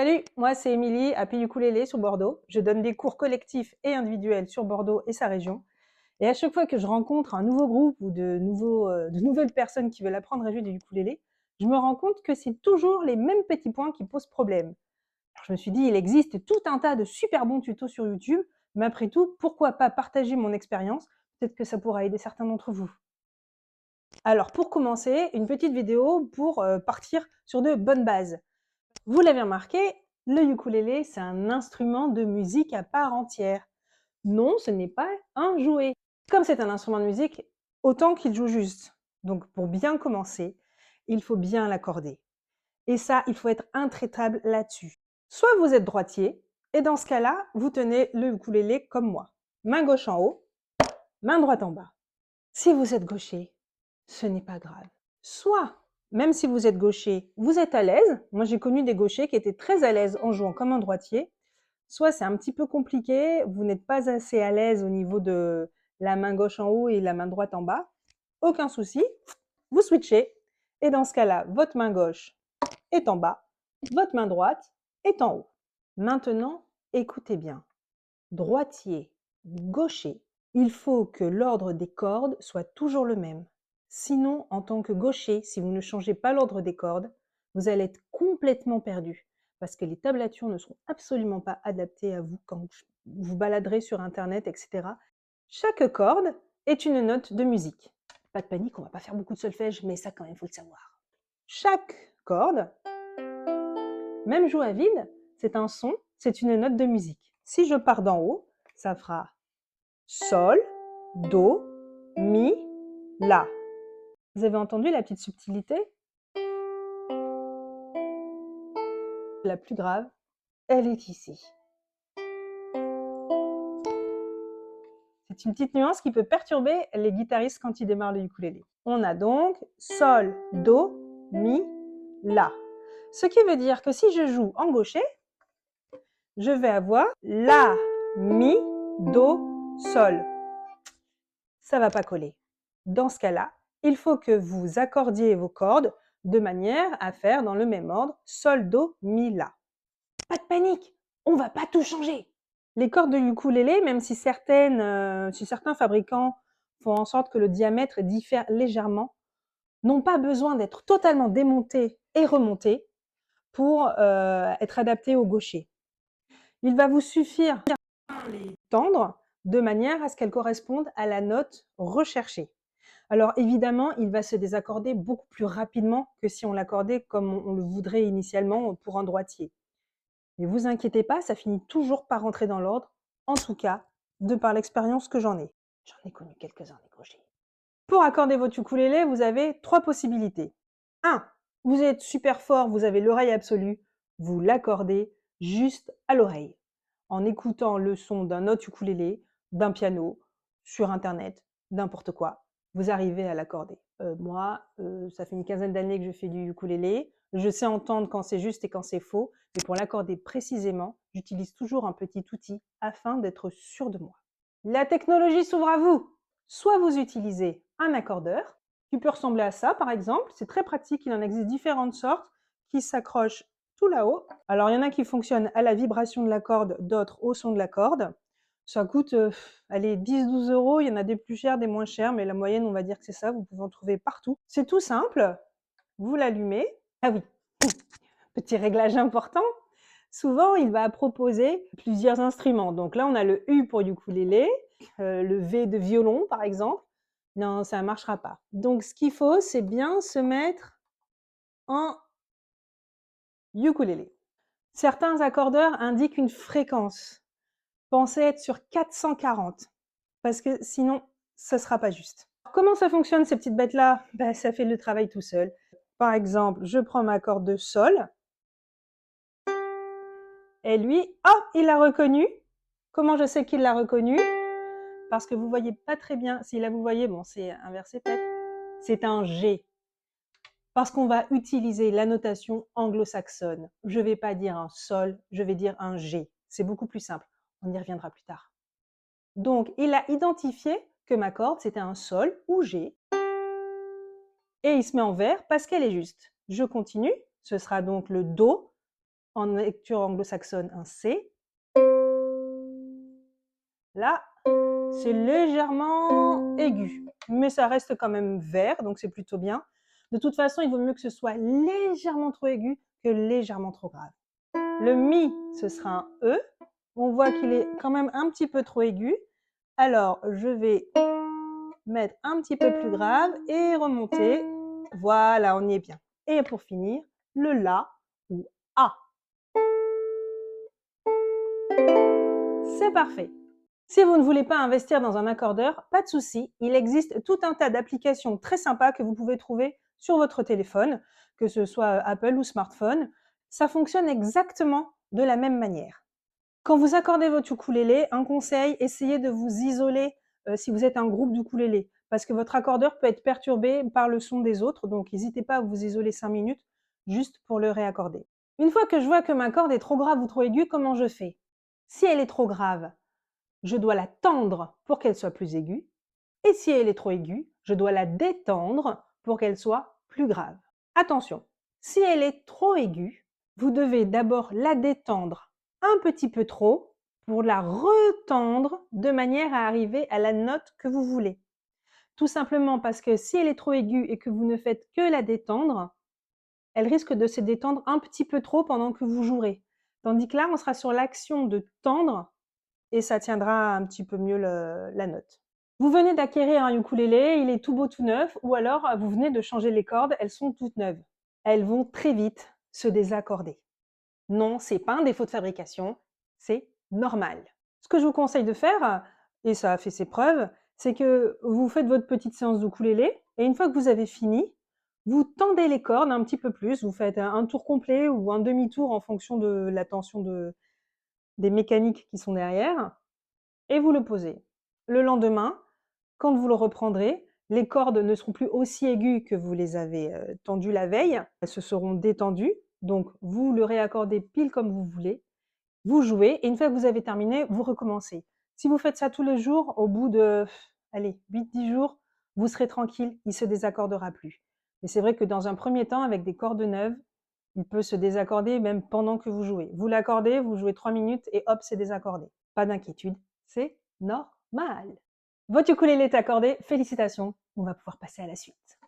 Salut, moi c'est Émilie, Happy Ukulélé sur Bordeaux. Je donne des cours collectifs et individuels sur Bordeaux et sa région. Et à chaque fois que je rencontre un nouveau groupe ou de nouvelles personnes qui veulent apprendre à jouer du ukulélé, je me rends compte que c'est toujours les mêmes petits points qui posent problème. Alors je me suis dit, il existe tout un tas de super bons tutos sur YouTube, mais après tout, pourquoi pas partager mon expérience? Peut-être que ça pourra aider certains d'entre vous. Alors pour commencer, une petite vidéo pour partir sur de bonnes bases. Vous l'avez remarqué, le ukulélé, c'est un instrument de musique à part entière. Non, ce n'est pas un jouet. Comme c'est un instrument de musique, autant qu'il joue juste. Donc pour bien commencer, il faut bien l'accorder. Et ça, il faut être intraitable là-dessus. Soit vous êtes droitier, et dans ce cas-là, vous tenez le ukulélé comme moi. Main gauche en haut, main droite en bas. Si vous êtes gaucher, ce n'est pas grave. Soit, même si vous êtes gaucher, vous êtes à l'aise. Moi, j'ai connu des gauchers qui étaient très à l'aise en jouant comme un droitier. Soit c'est un petit peu compliqué, vous n'êtes pas assez à l'aise au niveau de la main gauche en haut et la main droite en bas. Aucun souci, vous switchez. Et dans ce cas-là, votre main gauche est en bas, votre main droite est en haut. Maintenant, écoutez bien. Droitier, gaucher, il faut que l'ordre des cordes soit toujours le même. Sinon, en tant que gaucher, si vous ne changez pas l'ordre des cordes, vous allez être complètement perdu parce que les tablatures ne seront absolument pas adaptées à vous quand vous baladerez sur Internet, etc. Chaque corde est une note de musique. Pas de panique, on va pas faire beaucoup de solfège, mais ça quand même, il faut le savoir. Chaque corde, même jouée à vide, c'est un son, c'est une note de musique. Si je pars d'en haut, ça fera Sol, Do, Mi, La. Vous avez entendu la petite subtilité? La plus grave, elle est ici. C'est une petite nuance qui peut perturber les guitaristes quand ils démarrent le ukulélé. On a donc Sol, Do, Mi, La. Ce qui veut dire que si je joue en gaucher, je vais avoir La, Mi, Do, Sol. Ça ne va pas coller. Dans ce cas-là, il faut que vous accordiez vos cordes de manière à faire dans le même ordre Sol, Do, Mi, La. Pas de panique, on ne va pas tout changer. Les cordes de ukulélé, même si certains fabricants font en sorte que le diamètre diffère légèrement, n'ont pas besoin d'être totalement démontées et remontées pour être adaptées au gaucher. Il va vous suffire de les tendre de manière à ce qu'elles correspondent à la note recherchée. Alors évidemment, il va se désaccorder beaucoup plus rapidement que si on l'accordait comme on le voudrait initialement pour un droitier. Mais vous inquiétez pas, ça finit toujours par rentrer dans l'ordre, en tout cas, de par l'expérience que j'en ai. J'en ai connu quelques-uns des gauchers. Pour accorder votre ukulélé, vous avez 3 possibilités. 1. Vous êtes super fort, vous avez l'oreille absolue, vous l'accordez juste à l'oreille, en écoutant le son d'un autre ukulélé, d'un piano, sur internet, n'importe quoi. Vous arrivez à l'accorder. Moi, ça fait une quinzaine d'années que je fais du ukulélé. Je sais entendre quand c'est juste et quand c'est faux, mais pour l'accorder précisément, j'utilise toujours un petit outil afin d'être sûr de moi. La technologie s'ouvre à vous. Soit vous utilisez un accordeur, qui peut ressembler à ça par exemple, c'est très pratique, il en existe différentes sortes qui s'accrochent tout là-haut. Alors il y en a qui fonctionnent à la vibration de la corde, d'autres au son de la corde. Ça coûte, allez, 10-12 €, il y en a des plus chers, des moins chers, mais la moyenne, on va dire que c'est ça, vous pouvez en trouver partout. C'est tout simple, vous l'allumez. Ah oui, petit réglage important, souvent il va proposer plusieurs instruments. Donc là, on a le U pour ukulélé, le V de violon par exemple. Non, ça ne marchera pas. Donc ce qu'il faut, c'est bien se mettre en ukulélé. Certains accordeurs indiquent une fréquence. Pensez être sur 440, parce que sinon, ça ne sera pas juste. Comment ça fonctionne ces petites bêtes-là? Ça fait le travail tout seul. Par exemple, je prends ma corde de Sol, et lui, oh, il l'a reconnu. Comment je sais qu'il l'a reconnu? Parce que vous ne voyez pas très bien. Si là vous voyez, bon, c'est inversé peut-être. C'est un G. Parce qu'on va utiliser la notation anglo-saxonne. Je ne vais pas dire un Sol, je vais dire un G. C'est beaucoup plus simple. On y reviendra plus tard. Donc, il a identifié que ma corde, c'était un Sol ou G. Et il se met en vert parce qu'elle est juste. Je continue. Ce sera donc le Do en lecture anglo-saxonne un C. Là, c'est légèrement aigu, mais ça reste quand même vert, donc c'est plutôt bien. De toute façon, il vaut mieux que ce soit légèrement trop aigu que légèrement trop grave. Le mi, ce sera un E. On voit qu'il est quand même un petit peu trop aigu. Alors, je vais mettre un petit peu plus grave et remonter. Voilà, on y est bien. Et pour finir, le La ou A. C'est parfait. Si vous ne voulez pas investir dans un accordeur, pas de souci, il existe tout un tas d'applications très sympas que vous pouvez trouver sur votre téléphone, que ce soit Apple ou smartphone. Ça fonctionne exactement de la même manière. Quand vous accordez votre ukulélé, un conseil, essayez de vous isoler si vous êtes un groupe d'ukulélé, parce que votre accordeur peut être perturbé par le son des autres, donc n'hésitez pas à vous isoler 5 minutes juste pour le réaccorder. Une fois que je vois que ma corde est trop grave ou trop aiguë, comment je fais? Si elle est trop grave, je dois la tendre pour qu'elle soit plus aiguë, et si elle est trop aiguë, je dois la détendre pour qu'elle soit plus grave. Attention, si elle est trop aiguë, vous devez d'abord la détendre un petit peu trop pour la retendre de manière à arriver à la note que vous voulez. Tout simplement parce que si elle est trop aiguë et que vous ne faites que la détendre, elle risque de se détendre un petit peu trop pendant que vous jouerez. Tandis que là, on sera sur l'action de tendre et ça tiendra un petit peu mieux la note. Vous venez d'acquérir un ukulélé, il est tout beau tout neuf, ou alors vous venez de changer les cordes, elles sont toutes neuves. Elles vont très vite se désaccorder. Non, c'est pas un défaut de fabrication, c'est normal. Ce que je vous conseille de faire, et ça a fait ses preuves, c'est que vous faites votre petite séance d'ukulélé, et une fois que vous avez fini, vous tendez les cordes un petit peu plus, vous faites un tour complet ou un demi-tour en fonction de la tension des mécaniques qui sont derrière, et vous le posez. Le lendemain, quand vous le reprendrez, les cordes ne seront plus aussi aiguës que vous les avez tendues la veille, elles se seront détendues, donc vous le réaccordez pile comme vous voulez, vous jouez, et une fois que vous avez terminé, vous recommencez. Si vous faites ça tous les jours, au bout de, allez, 8-10 jours, vous serez tranquille, il ne se désaccordera plus. Mais c'est vrai que dans un premier temps, avec des cordes neuves, il peut se désaccorder même pendant que vous jouez. Vous l'accordez, vous jouez 3 minutes et hop, c'est désaccordé. Pas d'inquiétude, c'est normal. Votre ukulélé est accordé, félicitations, on va pouvoir passer à la suite.